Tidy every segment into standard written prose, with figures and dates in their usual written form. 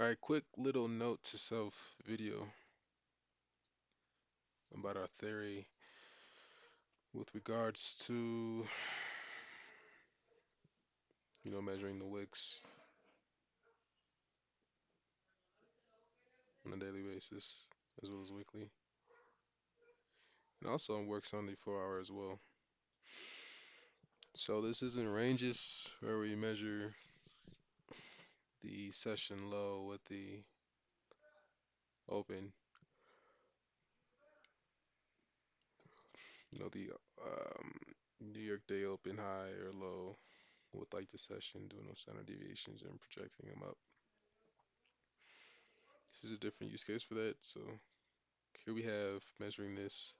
All right, quick little note to self video about our theory with regards to, measuring the wicks on a daily basis as well as weekly. And also on work Sunday 4 hour as well. So this isn't ranges where we measure the session low with the open, the um, New York Day open high or low with like the session doing no standard deviations and projecting them up. This is a different use case for that. So here we have measuring this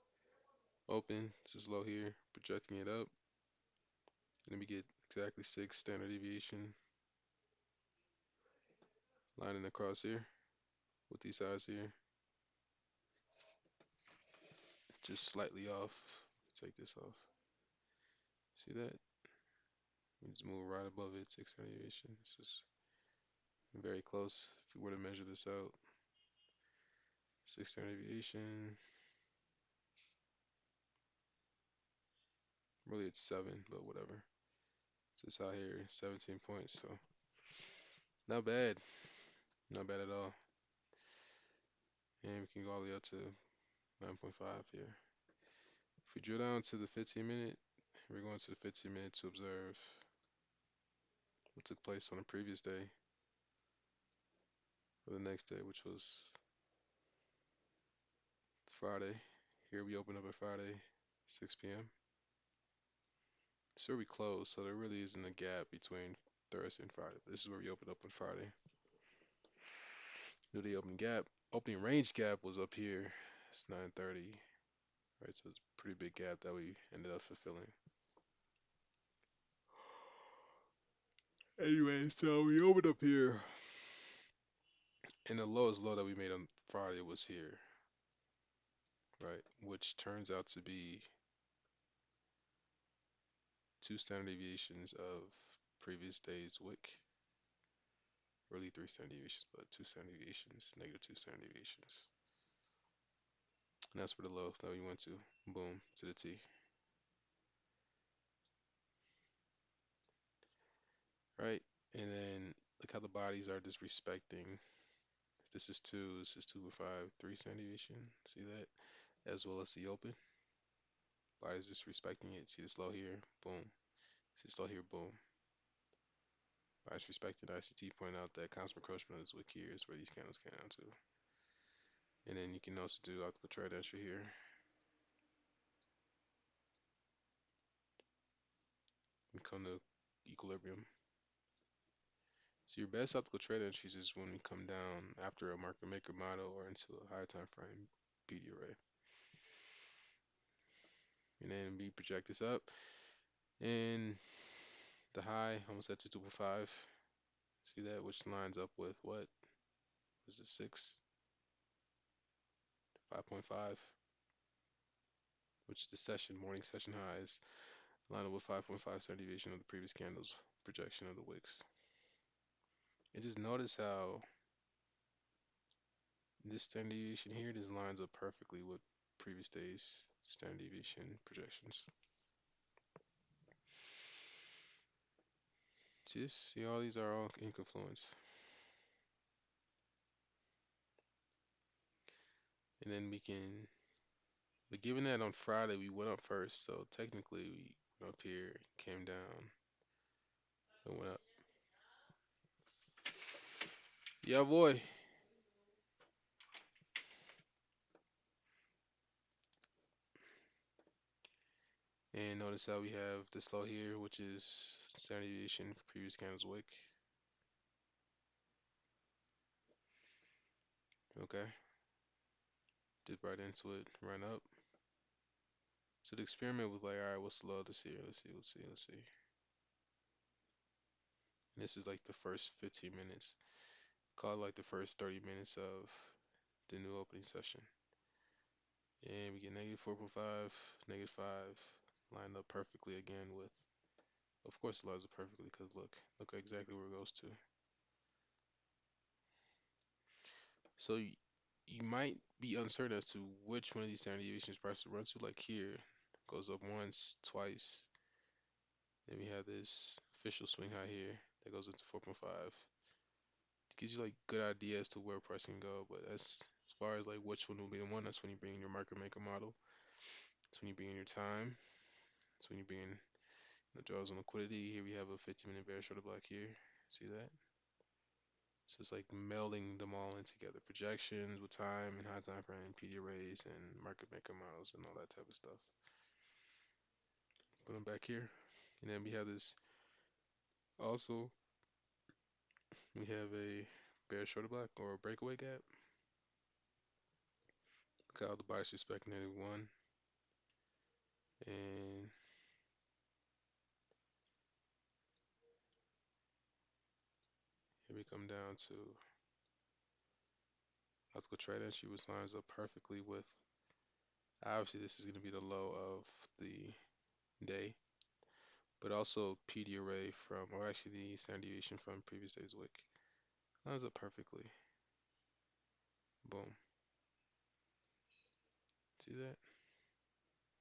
open, this is low here, projecting it up, and then we get exactly 6 standard deviation lining across here with these sides here, just slightly off. Take this off. See that? We just move right above it, 6 standard deviation. This is very close. If you were to measure this out, 6 standard deviation. Really, it's 7, but whatever. So it's out here, 17 points. So not bad, not bad at all. And we can go all the way up to 9.5 here. If we drill down to the 15-minute, we're going to the 15-minute to observe what took place on the previous day or the next day, which was Friday. Here we open up at Friday, 6 p.m. So we close, so there really isn't a gap between Thursday and Friday. This is where we open up on Friday. The opening range gap was up here. It's 9:30, right? So it's a pretty big gap that we ended up fulfilling. Anyway, so we opened up here, and the lowest low that we made on Friday was here, right? Which turns out to be 2 standard deviations of previous day's wick. Really 3 standard deviations, but 2 standard deviations, negative 2 standard deviations. And that's where the low that we went to. Boom, to the T. Right? And then look how the bodies are just respecting. This is 2, this is 2.5, 3 standard deviation. See that? As well as the open. Bodies just respecting it. See this low here? Boom. See this low here? Boom. Bodies respecting ICT pointing out that constant encroachment of this wick here is where these candles came down to. And then you can also do optical trade entry here. And come to equilibrium. So your best optical trade entries is when we come down after a market maker model or into a higher time frame beauty array. And then we project this up. And the high almost at 2.5. See that? Which lines up with what? Was it 6? 5.5. Which the morning session highs line up with 5.5 standard deviation of the previous candle's projection of the wicks. And just notice how this standard deviation here, this lines up perfectly with previous day's standard deviation projections. See, all these are all in confluence. And then we can, but given that on Friday we went up first, so technically we went up here, came down, and went up. Yeah, boy. And notice how we have this low here, which is standard deviation for previous candle's wick. Okay. Dip right into it, run up. So the experiment was like, all right, what's the low this here? Let's see. And this is like the first 15 minutes. Call it like the first 30 minutes of the new opening session. And we get negative 4.5, negative 5, lined up perfectly again with, of course it lines up perfectly because look exactly where it goes to. So you might be uncertain as to which one of these standard deviations price to run to. Like here, goes up once, twice. Then we have this official swing high here that goes into 4.5. It gives you like good idea as to where price can go, but as far as like which one will be the one, that's when you bring in your market maker model. That's when you bring in your time. That's when you bring in the draws on liquidity. Here we have a 15-minute bearish order block here. See that? So it's like melding them all in together. Projections with time and high time frame, PD arrays, and market maker models and all that type of stuff. Put them back here. And then we have this also, we have a bearish order block or a breakaway gap. Look how the body's respecting -1. And here we come down to optical trade entry, which lines up perfectly with, obviously this is going to be the low of the day, but also PD array from, or actually the standard deviation from previous day's wick. Lines up perfectly. Boom. See that?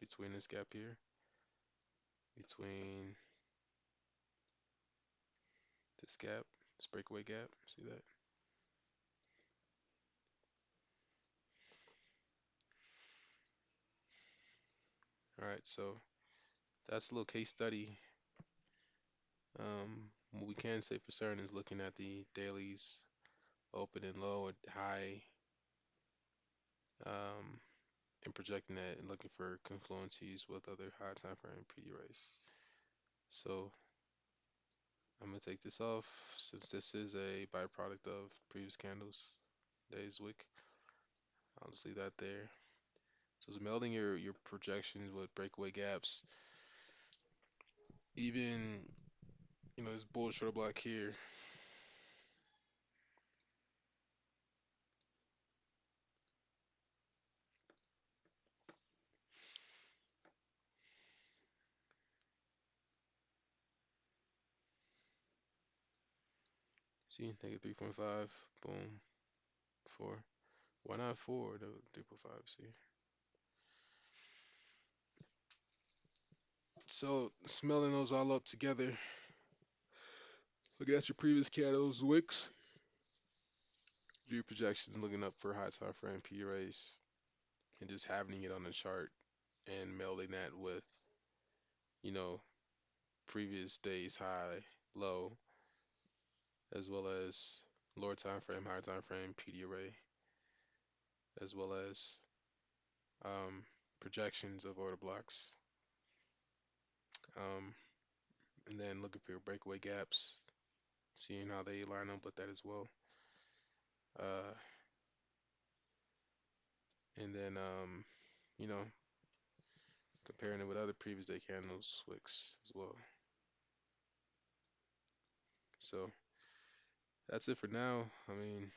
Between this gap here, between this gap, this breakaway gap. See that? All right, so that's a little case study. What we can say for certain is looking at the dailies, open and low and high, um, and projecting that and looking for confluences with other high time frame PD rays. So I'm gonna take this off since this is a byproduct of previous candles, day's wick. I'll just leave that there. So it's melding your projections with breakaway gaps. Even this bull short block here. See, negative 3.5, boom, 4. Why not 4? No, 3.5, see. So smelling those all up together, looking at your previous candles, wicks, do your projections, looking up for high time frame P rays, and just having it on the chart and melding that with, you know, previous day's high, low, as well as lower time frame, higher time frame PD array, as well as um, projections of order blocks, um, and then looking for your breakaway gaps, seeing how they line up with that as well. Uh, and then, you know, comparing it with other previous day candles, wicks as well. So that's it for now. I mean,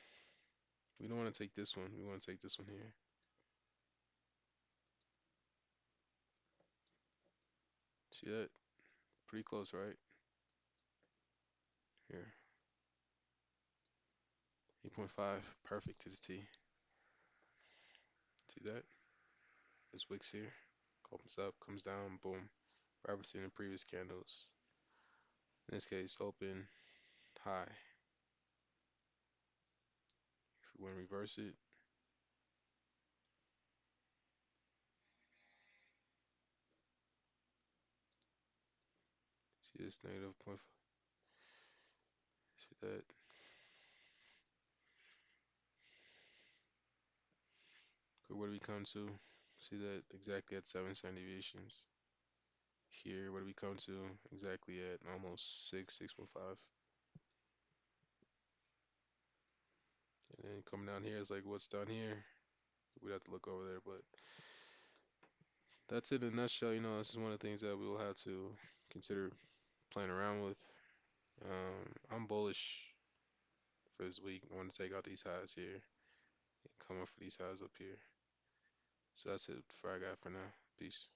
we don't want to take this one. We want to take this one here. See that? Pretty close, right? Here. 8.5. Perfect to the T. See that? This wicks here. Opens up, comes down, boom. Right between the previous candles. In this case, open, high. If we want to reverse it, see this negative point. See that? But where do we come to? See that exactly at 7 standard deviations. Here, where do we come to? Exactly at almost 6, 6.5. And then coming down here is like what's down here. We'd have to look over there, but that's it in a nutshell. This is one of the things that we will have to consider playing around with. I'm bullish for this week. I want to take out these highs here and come up for these highs up here. So that's it for I got for now. Peace.